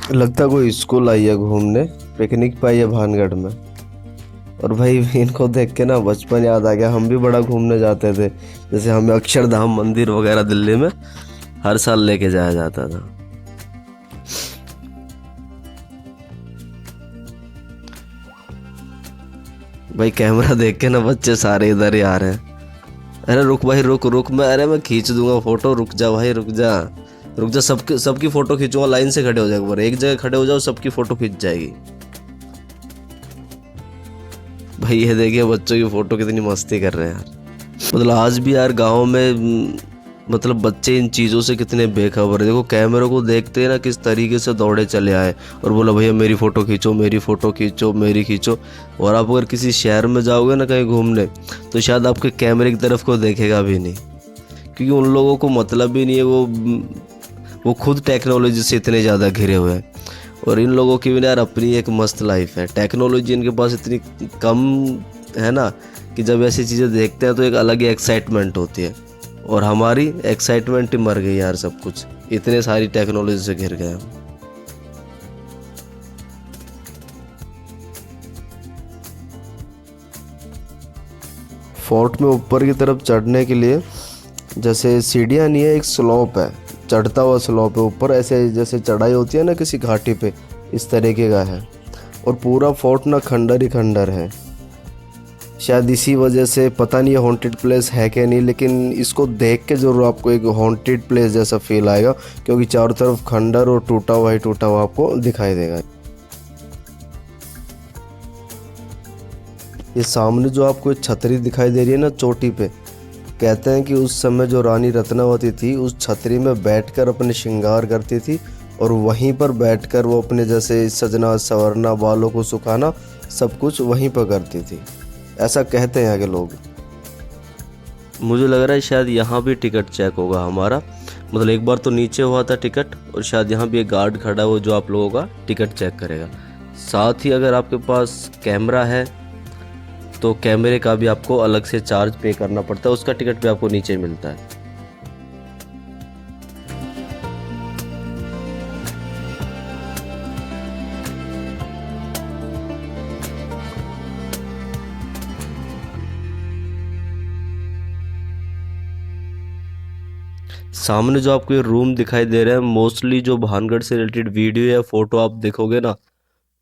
लगता कोई स्कूल आई है घूमने, पिकनिक पे आई है भानगढ़ में। और भाई इनको देख के ना बचपन याद आ गया। हम भी बड़ा घूमने जाते थे, जैसे हमें अक्षरधाम मंदिर वगैरह दिल्ली में हर साल लेके जाया जाता था। भाई कैमरा देख के ना बच्चे सारे इधर ही आ रहे हैं। अरे रुक भाई, रुक रुक, मैं खींच दूंगा फोटो, रुक जा भाई, रुक जा रुक जा, सबकी फोटो खींचूंगा। लाइन से खड़े हो जाओ, एक जगह खड़े हो जाओ, सबकी फोटो खींच जाएगी। भाई ये देखिए बच्चों की फोटो कितनी मस्ती कर रहे हैं यार। मतलब आज भी यार गांव में मतलब बच्चे इन चीज़ों से कितने बेखबर है। देखो कैमरे को देखते हैं ना किस तरीके से दौड़े चले आए और बोला भैया मेरी फ़ोटो खींचो, मेरी फ़ोटो खींचो, मेरी खींचो। और आप अगर किसी शहर में जाओगे ना कहीं घूमने, तो शायद आपके कैमरे की तरफ को देखेगा भी नहीं, क्योंकि उन लोगों को मतलब ही नहीं है। वो खुद टेक्नोलॉजी से इतने ज़्यादा घिरे हुए हैं। और इन लोगों की भी यार अपनी एक मस्त लाइफ है। टेक्नोलॉजी इनके पास इतनी कम है ना कि जब ऐसी चीज़ें देखते हैं तो एक अलग ही एक्साइटमेंट होती है। और हमारी एक्साइटमेंट ही मर गई यार, सब कुछ इतने सारी टेक्नोलॉजी से घिर गए हम। फोर्ट में ऊपर की तरफ चढ़ने के लिए जैसे सीढ़ियाँ नहीं है, एक स्लोप है, चढ़ता हुआ स्लोप है ऊपर, ऐसे जैसे चढ़ाई होती है ना किसी घाटी पे, इस तरीके का है। और पूरा फोर्ट ना खंडर ही खंडर है। शायद इसी वजह से, पता नहीं ये हॉन्टेड प्लेस है क्या नहीं, लेकिन इसको देख के ज़रूर आपको एक हॉन्टेड प्लेस जैसा फील आएगा, क्योंकि चारों तरफ खंडर और टूटा हुआ आपको दिखाई देगा। ये सामने जो आपको एक छतरी दिखाई दे रही है ना चोटी पे, कहते हैं कि उस समय जो रानी रत्नावती थी उस छतरी में बैठकर अपने श्रृंगार करती थी, और वहीं पर बैठकर वो अपने जैसे सजना संवरना, बालों को सुखाना, सब कुछ वहीं पर करती थी, ऐसा कहते हैं यहाँ के लोग। मुझे लग रहा है शायद यहाँ भी टिकट चेक होगा हमारा। मतलब एक बार तो नीचे हुआ था टिकट, और शायद यहाँ भी एक गार्ड खड़ा है वो जो आप लोगों का टिकट चेक करेगा। साथ ही अगर आपके पास कैमरा है तो कैमरे का भी आपको अलग से चार्ज पे करना पड़ता है, उसका टिकट भी आपको नीचे मिलता है। सामने जो आपको ये रूम दिखाई दे रहा है, मोस्टली जो भानगढ़ से रिलेटेड वीडियो या फोटो आप देखोगे ना,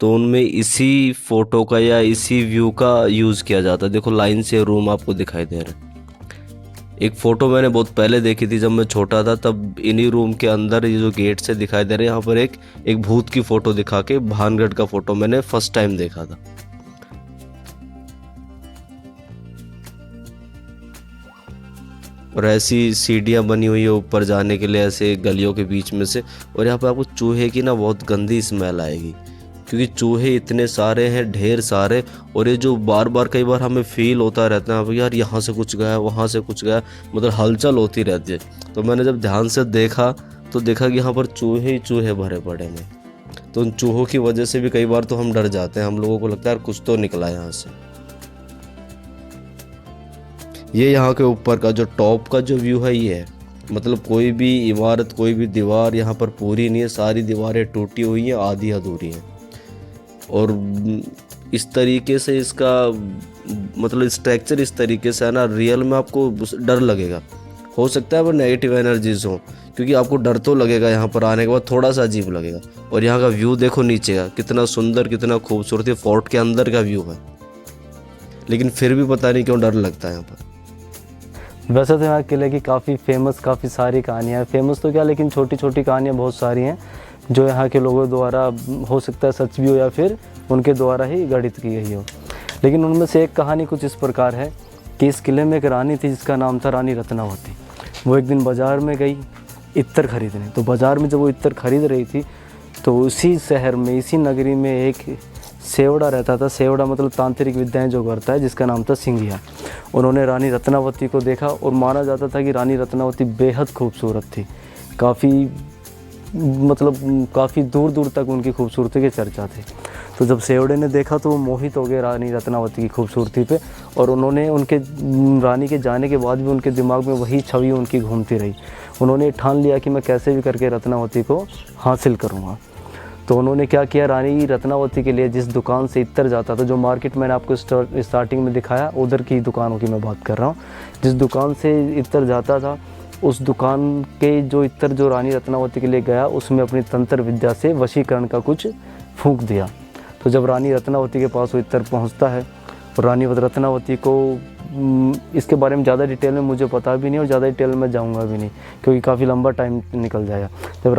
तो उनमें इसी फोटो का या इसी व्यू का यूज़ किया जाता है। देखो लाइन से रूम आपको दिखाई दे रहा है। एक फ़ोटो मैंने बहुत पहले देखी थी जब मैं छोटा था, तब इन्हीं रूम के अंदर ये जो गेट से दिखाई दे रहे हैं, यहाँ पर एक भूत की फ़ोटो दिखा के भानगढ़ का फ़ोटो मैंने फर्स्ट टाइम देखा था। और ऐसी सीढ़ियाँ बनी हुई है ऊपर जाने के लिए, ऐसे गलियों के बीच में से। और यहाँ पर आपको चूहे की ना बहुत गंदी स्मेल आएगी, क्योंकि चूहे इतने सारे हैं, ढेर सारे। और ये जो बार बार कई बार हमें फील होता रहता है यार यहाँ से कुछ गया, वहाँ से कुछ गया, मतलब हलचल होती रहती है। तो मैंने जब ध्यान से देखा तो देखा कि यहाँ पर चूहे ही चूहे भरे पड़े हैं। तो उन चूहों की वजह से भी कई बार तो हम डर जाते हैं, हम लोगों को लगता है यार कुछ तो निकला यहाँ से। ये यहाँ के ऊपर का जो टॉप का जो व्यू है ये है। मतलब कोई भी इमारत, कोई भी दीवार यहाँ पर पूरी नहीं है, सारी दीवारें टूटी हुई हैं, आधी अधूरी हैं। और इस तरीके से इसका मतलब स्ट्रक्चर इस तरीके से है ना, रियल में आपको डर लगेगा। हो सकता है वो नेगेटिव एनर्जीज हो, क्योंकि आपको डर तो लगेगा यहाँ पर आने के बाद, थोड़ा सा अजीब लगेगा। और यहाँ का व्यू देखो नीचे का, कितना सुंदर, कितना खूबसूरत है। फोर्ट के अंदर का व्यू है, लेकिन फिर भी पता नहीं क्यों डर लगता है यहाँ पर। वैसे तो यहाँ किले की काफ़ी काफ़ी सारी कहानियाँ हैं। फेमस तो क्या, लेकिन छोटी छोटी कहानियाँ बहुत सारी हैं जो यहाँ के लोगों द्वारा, हो सकता है सच भी हो या फिर उनके द्वारा ही गढ़ित की गई हो। लेकिन उनमें से एक कहानी कुछ इस प्रकार है कि इस किले में एक रानी थी जिसका नाम था रानी रत्नावती। वो एक दिन बाज़ार में गई इत्र खरीदने। तो बाज़ार में जब वो इत्र खरीद रही थी तो उसी शहर में, इसी नगरी में एक सेवड़ा रहता था। सेवड़ा मतलब तांत्रिक विद्याएं जो करता है, जिसका नाम था सिंघिया। उन्होंने रानी रत्नावती को देखा और माना जाता था कि रानी रत्नावती बेहद खूबसूरत थी। काफ़ी दूर दूर तक उनकी खूबसूरती की चर्चा थी। तो जब सेवड़े ने देखा तो वो मोहित हो गए रानी रत्नावती की खूबसूरती पे। और उन्होंने उनके रानी के जाने के बाद भी उनके दिमाग में वही छवि उनकी घूमती रही। उन्होंने ठान लिया कि मैं कैसे भी करके रत्नावती को हासिल करूँगा। तो उन्होंने क्या किया, रानी रत्नावती के लिए जिस दुकान से इत्र जाता था, जो मार्केट मैंने आपको स्टार्टिंग में दिखाया, उधर की दुकानों की मैं बात कर रहा हूँ, जिस दुकान से इत्र जाता था, उस दुकान के जो इत्र जो रानी रत्नावती के लिए गया, उसमें अपनी तंत्र विद्या से वशीकरण का कुछ फूंक दिया। तो जब रानी रत्नावती के पास वो इत्र पहुँचता है, और रानी रत्नावती को इसके बारे में ज़्यादा डिटेल में मुझे पता भी नहीं, और ज़्यादा डिटेल में जाऊंगा भी नहीं, क्योंकि काफ़ी लंबा टाइम निकल जाएगा। जब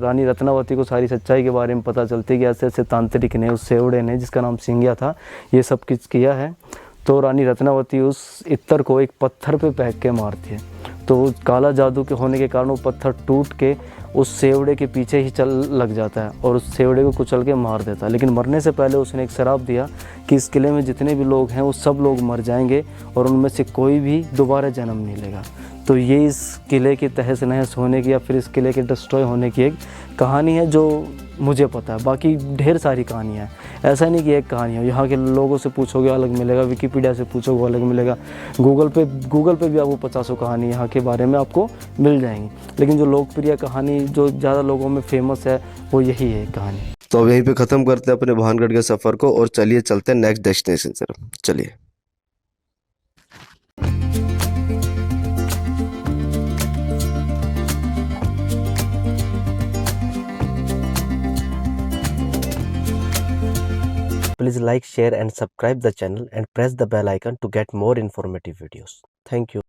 रानी रत्नावती को सारी सच्चाई के बारे में पता चलती है कि ऐसे ऐसे तांत्रिक ने, उस सेवड़े ने जिसका नाम सिंगिया था, ये सब कुछ किया है, तो रानी रत्नावती उस इत्र को एक पत्थर पे फेंक के मारती है। तो काला जादू के होने के कारण वो पत्थर टूट के उस सेवड़े के पीछे ही चल लग जाता है और उस सेवड़े को कुचल के मार देता है। लेकिन मरने से पहले उसने एक श्राप दिया कि इस किले में जितने भी लोग हैं वो सब लोग मर जाएंगे और उनमें से कोई भी दोबारा जन्म नहीं लेगा। तो ये इस किले के तहस नहस होने की या फिर इस किले के डिस्ट्रॉय होने की एक कहानी है जो मुझे पता है। बाकी ढेर सारी कहानियाँ हैं, ऐसा नहीं कि एक कहानी है। यहाँ के लोगों से पूछोगे अलग मिलेगा, विकिपीडिया से पूछोगे अलग मिलेगा, गूगल पे भी आपको 50 कहानी यहाँ के बारे में आपको मिल जाएंगी। लेकिन जो लोकप्रिय कहानी जो ज़्यादा लोगों में फेमस है वो यही है कहानी। तो अब यहीं पे ख़त्म करते हैं अपने भानगढ़ के सफ़र को और चलिए चलते हैं नेक्स्ट डेस्टिनेशन से। चलिए। Please like, share and subscribe the channel and press the bell icon to get more informative videos. Thank you.